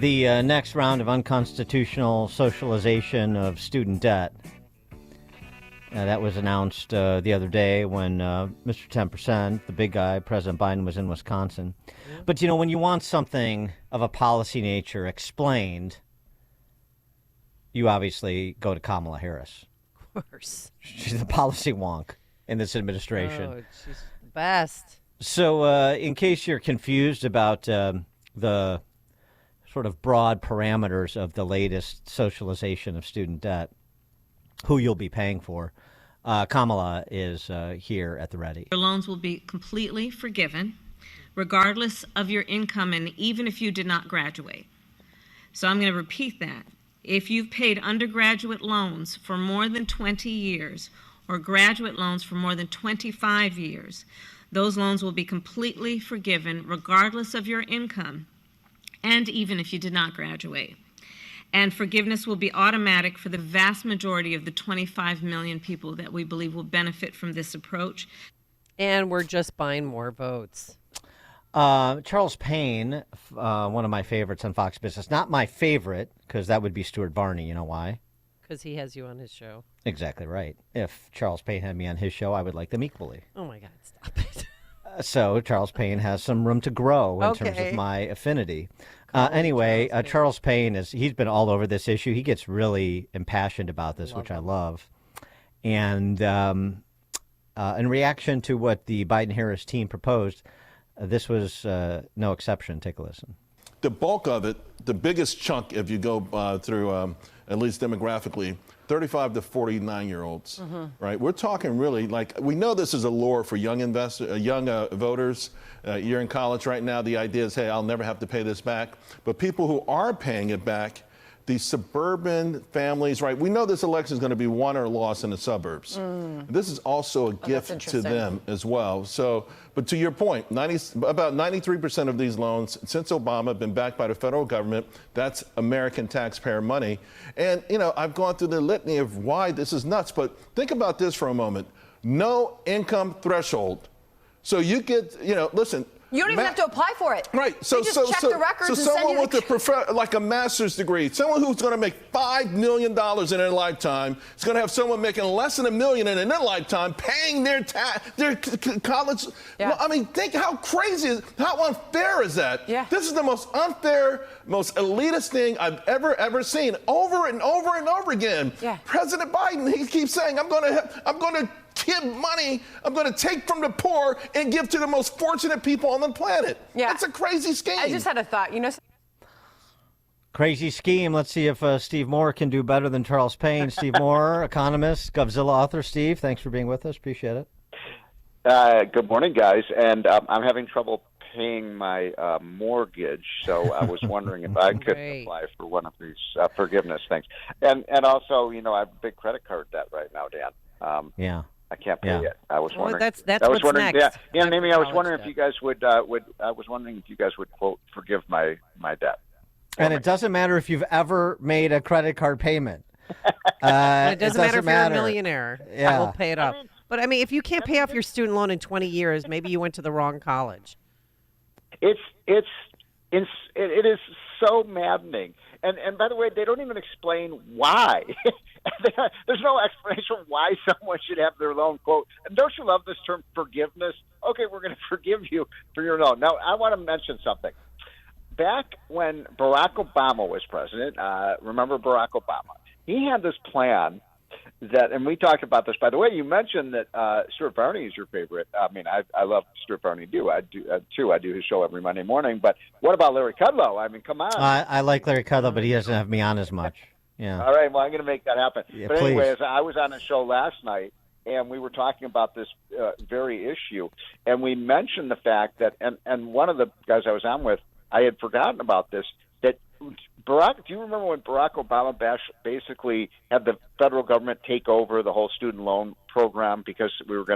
The next round of unconstitutional socialization of student debt. That was announced the other day when Mr. 10%, the big guy, President Biden, was in Wisconsin. Yeah. But, when you want something of a policy nature explained, you obviously go to Kamala Harris. Of course. She's the policy wonk in this administration. Oh, she's the best. So in case you're confused about the sort of broad parameters of the latest socialization of student debt, who you'll be paying for, Kamala is here at the ready. Your loans will be completely forgiven, regardless of your income and even if you did not graduate. So I'm going to repeat that. If you've paid undergraduate loans for more than 20 years or graduate loans for more than 25 years, those loans will be completely forgiven, regardless of your income and even if you did not graduate. And forgiveness will be automatic for the vast majority of the 25 million people that we believe will benefit from this approach. And we're just buying more votes. Charles Payne, one of my favorites on Fox Business. Not my favorite, because that would be Stuart Varney. You know why? Because he has you on his show. Exactly right. If Charles Payne had me on his show, I would like them equally. Oh, my God. Stop it. So Charles Payne has some room to grow in terms of my affinity. Anyway, Charles Payne, he's been all over this issue. He gets really impassioned about this, which I love. And in reaction to what the Biden-Harris team proposed, this was no exception. Take a listen. The bulk of it, the biggest chunk, if you go through, at least demographically, 35 to 49-year-olds, right? We're talking really we know this is a lure for young voters. You're in college right now. The idea is, hey, I'll never have to pay this back. But people who are paying it back, these suburban families, right? We know this election is going to be won or lost in the suburbs. This is also a gift to them as well. So, but to your point, about 93% of these loans since Obama have been backed by the federal government. That's American taxpayer money. And, I've gone through the litany of why this is nuts, but think about this for a moment. No income threshold. So you get, listen. You don't even have to apply for it. Right. So check the records and someone with a master's degree, someone who's going to make $5 million in their lifetime, is going to have someone making less than $1 million in their lifetime paying their college. Yeah. Well, I mean, think how crazy, how unfair is that? Yeah. This is the most unfair, most elitist thing I've ever seen, over and over and over again. Yeah. President Biden, he keeps saying, I'm going to give money, I'm going to take from the poor and give to the most fortunate people on the planet. Yeah. That's a crazy scheme. I just had a thought, Crazy scheme. Let's see if Steve Moore can do better than Charles Payne. Steve Moore, economist, Govzilla author. Steve, thanks for being with us. Appreciate it. Good morning, guys. And I'm having trouble paying my mortgage, so I was wondering if I could apply for one of these forgiveness things. And also, I have big credit card debt right now, Dan. Yeah. I can't pay it. I was wondering. That's what's next. Yeah, Amy, I was wondering if you guys would quote forgive my debt. And it doesn't matter if you've ever made a credit card payment. It doesn't matter if you're a millionaire. Yeah. We'll pay it off. But if you can't pay off your student loan in 20 years, maybe you went to the wrong college. It is so maddening. And by the way, they don't even explain why. There's no explanation why someone should have their loan, quote. And don't you love this term, forgiveness? Okay, we're going to forgive you for your loan. Now, I want to mention something. Back when Barack Obama was president, remember Barack Obama? He had this plan that, and we talked about this, by the way, you mentioned that Stuart Varney is your favorite. I mean, I love Stuart Varney too. I do his show every Monday morning. But what about Larry Kudlow? I mean, come on. I like Larry Kudlow, but he doesn't have me on as much. Yeah. All right, well, I'm going to make that happen. Yeah, but please. anyways, I was on a show last night, and we were talking about this very issue, and we mentioned the fact that, and one of the guys I was on with, I had forgotten about this, that Barack, do you remember when Barack Obama basically had the federal government take over the whole student loan program because it was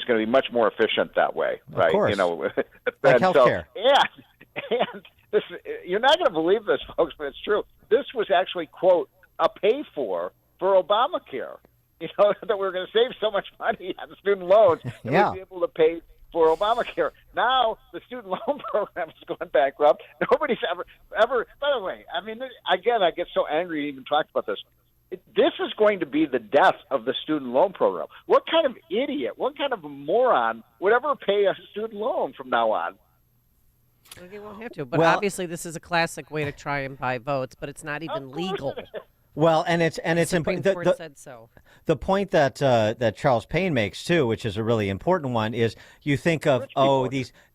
going to be much more efficient that way, right? Of course. Like healthcare. And this, you're not going to believe this, folks, but it's true. This was actually, quote, a pay for Obamacare. That we were going to save so much money on student loans, and Yeah. we'd be able to pay for Obamacare. Now the student loan program is going bankrupt. Nobody's ever. By the way, I mean, again, I get so angry to even talk about this. This is going to be the death of the student loan program. What kind of idiot, what kind of moron would ever pay a student loan from now on? Well, they won't have to. But Well- obviously, this is a classic way to try and buy votes, but it's not even legal. Well, and it's Supreme important. Court said so. The point that that Charles Payne makes too, which is a really important one, is you think of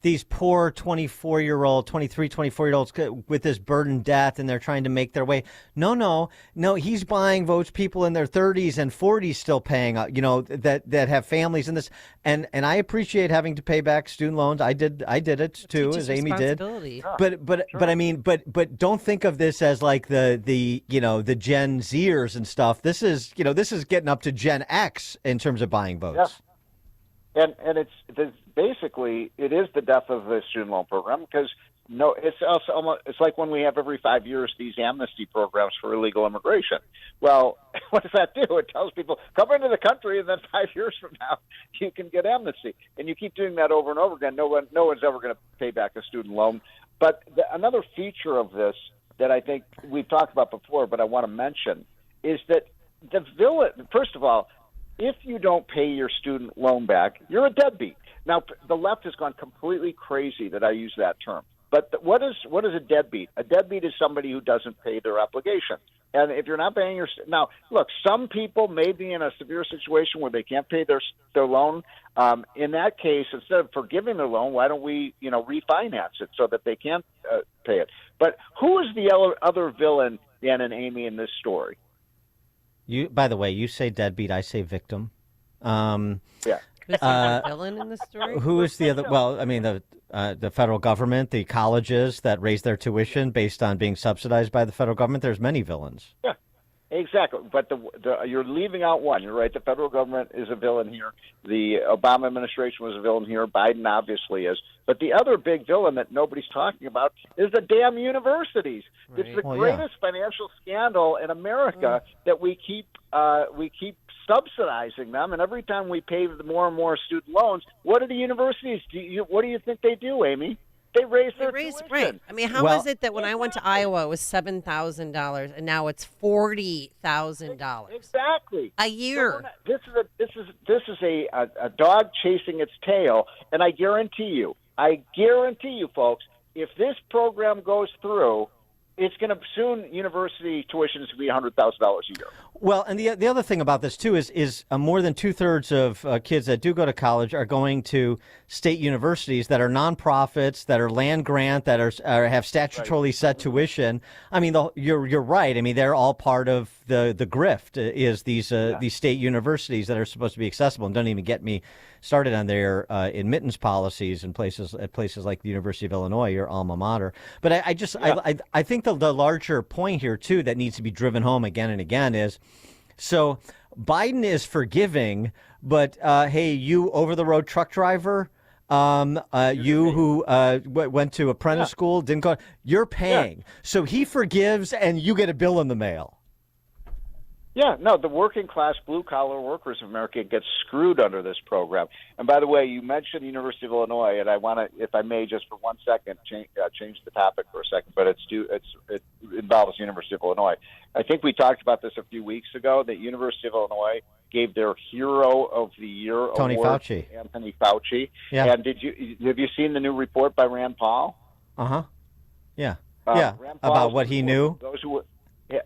these poor 24-year-old, 23, 24-year-olds with this burdened debt, and they're trying to make their way. No, he's buying votes. People in their 30s and 40s still paying. That have families in this, and I appreciate having to pay back student loans. I did it too, as Amy did. But I mean, but don't think of this as like the Gen Zers and stuff. This is getting up to Gen X in terms of buying votes. Yeah. And it's basically it is the death of the student loan program because it's also almost, it's like when we have every 5 years these amnesty programs for illegal immigration. Well, what does that do? It tells people come into the country and then 5 years from now you can get amnesty, and you keep doing that over and over again. No one's ever going to pay back a student loan. But another feature of this that I think we've talked about before, but I want to mention, is that the villain, first of all, if you don't pay your student loan back, you're a deadbeat. Now, the left has gone completely crazy that I use that term. But what is a deadbeat? A deadbeat is somebody who doesn't pay their obligation. And if you're not paying now, look, some people may be in a severe situation where they can't pay their loan. In that case, instead of forgiving their loan, why don't we, refinance it so that they can pay it? But who is the other villain, Dan and Amy, in this story? By the way, you say deadbeat, I say victim. Yeah. Who's the villain in this story? Who is the other? Well, I mean, the federal government, the colleges that raise their tuition based on being subsidized by the federal government. There's many villains. Yeah, exactly. But you're leaving out one. You're right. The federal government is a villain here. The Obama administration was a villain here. Biden obviously is. But the other big villain that nobody's talking about is the damn universities. Right. It's the greatest financial scandal in America that we keep subsidizing them, and every time we pay more and more student loans, what do the universities do? What do you think they do, Amy? They raise their tuition. Right. I mean, how is it that when I went to Iowa, it was $7,000, and now it's $40,000? Exactly. A year. So this is a dog chasing its tail, and I guarantee you, folks, if this program goes through, it's going to soon university tuition is going to be $100,000 a year. Well, and the other thing about this too is more than 2/3 of kids that do go to college are going to state universities that are nonprofits, that are land grant, that are have statutorily set tuition. I mean, you're right. I mean, they're all part of the grift. Is these state universities that are supposed to be accessible, and don't even get me started on their admittance policies in places like the University of Illinois, your alma mater. But I think the larger point here too that needs to be driven home again and again is, so Biden is forgiving, but hey, you over-the-road truck driver, you who went to apprentice school, didn't go, you're paying. Yeah. So he forgives and you get a bill in the mail. Yeah, no, the working class, blue collar workers of America get screwed under this program. And by the way, you mentioned the University of Illinois, and I want to, if I may, just for 1 second, change the topic for a second. But it involves the University of Illinois. I think we talked about this a few weeks ago. That University of Illinois gave their Hero of the Year Tony award Fauci. to Anthony Fauci. Yeah. And have you seen the new report by Rand Paul? Yeah. Rand Paul, about what he knew.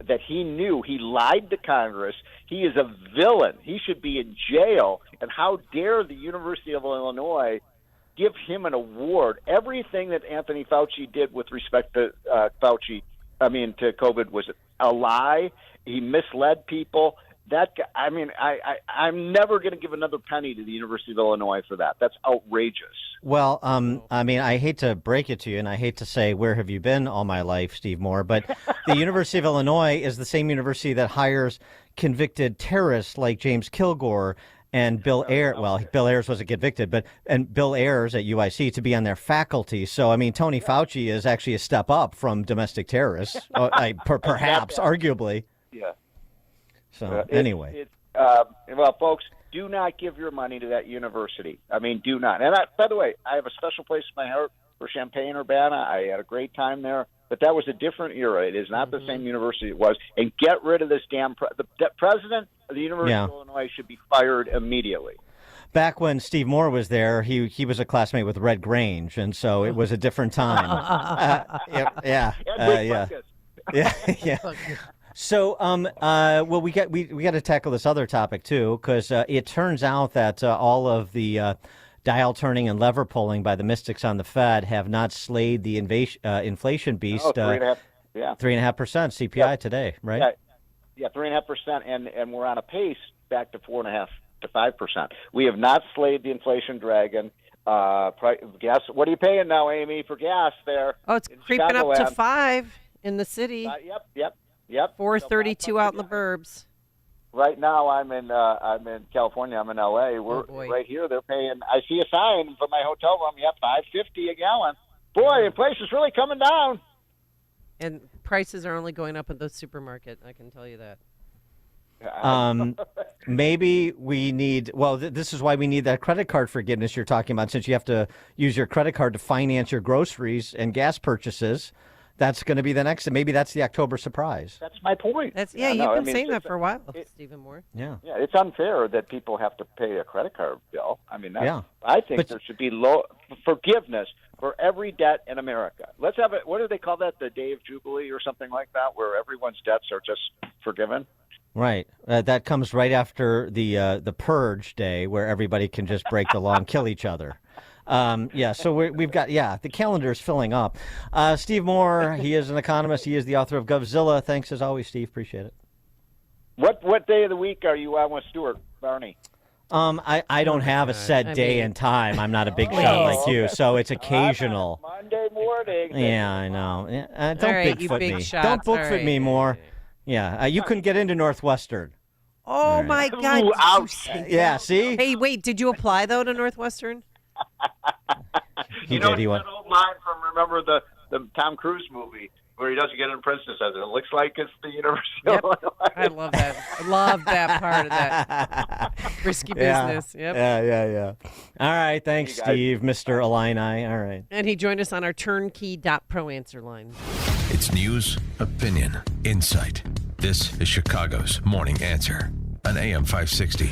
That he knew. He lied to Congress. He is a villain. He should be in jail. And how dare the University of Illinois give him an award? Everything that Anthony Fauci did with respect to to COVID was a lie. He misled people. That guy, I mean, I'm never going to give another penny to the University of Illinois for that. That's outrageous. Well, I mean, I hate to break it to you, and I hate to say, where have you been all my life, Steve Moore? But the University of Illinois is the same university that hires convicted terrorists like James Kilgore and Bill Ayers. Well, Bill Ayers wasn't convicted, and Bill Ayers at UIC to be on their faculty. So, I mean, Tony Fauci is actually a step up from domestic terrorists, perhaps, arguably. Yeah. So anyway, well, folks, do not give your money to that university. I mean, do not. And by the way, I have a special place in my heart for Champaign-Urbana. I had a great time there, but that was a different era. It is not the same university it was. And get rid of this damn the president of the University of Illinois should be fired immediately. Back when Steve Moore was there, he was a classmate with Red Grange, and so it was a different time. Yeah. So, well, we got to tackle this other topic too, because it turns out that all of the dial turning and lever pulling by the mystics on the Fed have not slayed the inflation beast. 3.5%, 3.5% CPI today, right? Yeah, 3.5%, and we're on a pace back to 4.5% to 5%. We have not slayed the inflation dragon. Gas. What are you paying now, Amy, for gas there? Oh, it's creeping up to 5 in the city. Yep. 4.32 out in the burbs. Right now, I'm in California. I'm in LA. We're right here. They're paying. I see a sign from my hotel room. Yep, $5.50 a gallon. Boy, inflation's really coming down. And prices are only going up at the supermarket. I can tell you that. Maybe we need. Well, this is why we need that credit card forgiveness you're talking about. Since you have to use your credit card to finance your groceries and gas purchases. That's going to be the next, and maybe that's the October surprise. That's my point. You've been saying that for a while, Stephen Moore. Yeah, it's unfair that people have to pay a credit card bill. I mean, I think there should be forgiveness for every debt in America. Let's have it. What do they call that? The Day of Jubilee or something like that, where everyone's debts are just forgiven. Right. That comes right after the Purge Day, where everybody can just break the law and kill each other. So we've got, the calendar is filling up. Steve Moore, he is an economist. He is the author of Govzilla. Thanks as always, Steve. Appreciate it. What day of the week are you on with Stuart Barney? I don't have a set day and time. I'm not a big shot like you, so it's occasional. Monday morning. Yeah, I know. Don't right, Bigfoot me. shots. Don't Bigfoot me more. Yeah, you couldn't get into Northwestern. Oh, my God. Ooh, ouch. Yeah, see? Hey, wait, did you apply, though, to Northwestern? He It's did. He went. that old line from, remember, the Tom Cruise movie where he doesn't get in prison, says it looks like it's the University of Illinois. I love that. I love that part of that. Risky business. Yep. Yeah. All right. Thanks, Steve, Mr. Illini. All right. And he joined us on our turnkey.pro answer line. It's news, opinion, insight. This is Chicago's Morning Answer on AM 560.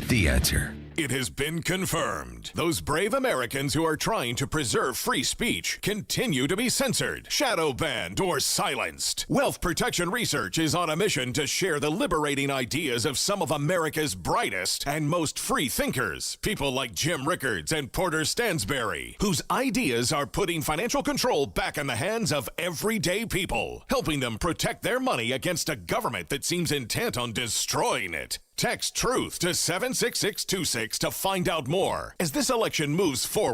The Answer. It has been confirmed. Those brave Americans who are trying to preserve free speech continue to be censored, shadow banned, or silenced. Wealth Protection Research is on a mission to share the liberating ideas of some of America's brightest and most free thinkers, people like Jim Rickards and Porter Stansberry, whose ideas are putting financial control back in the hands of everyday people, helping them protect their money against a government that seems intent on destroying it. Text TRUTH to 76626 to find out more as this election moves forward.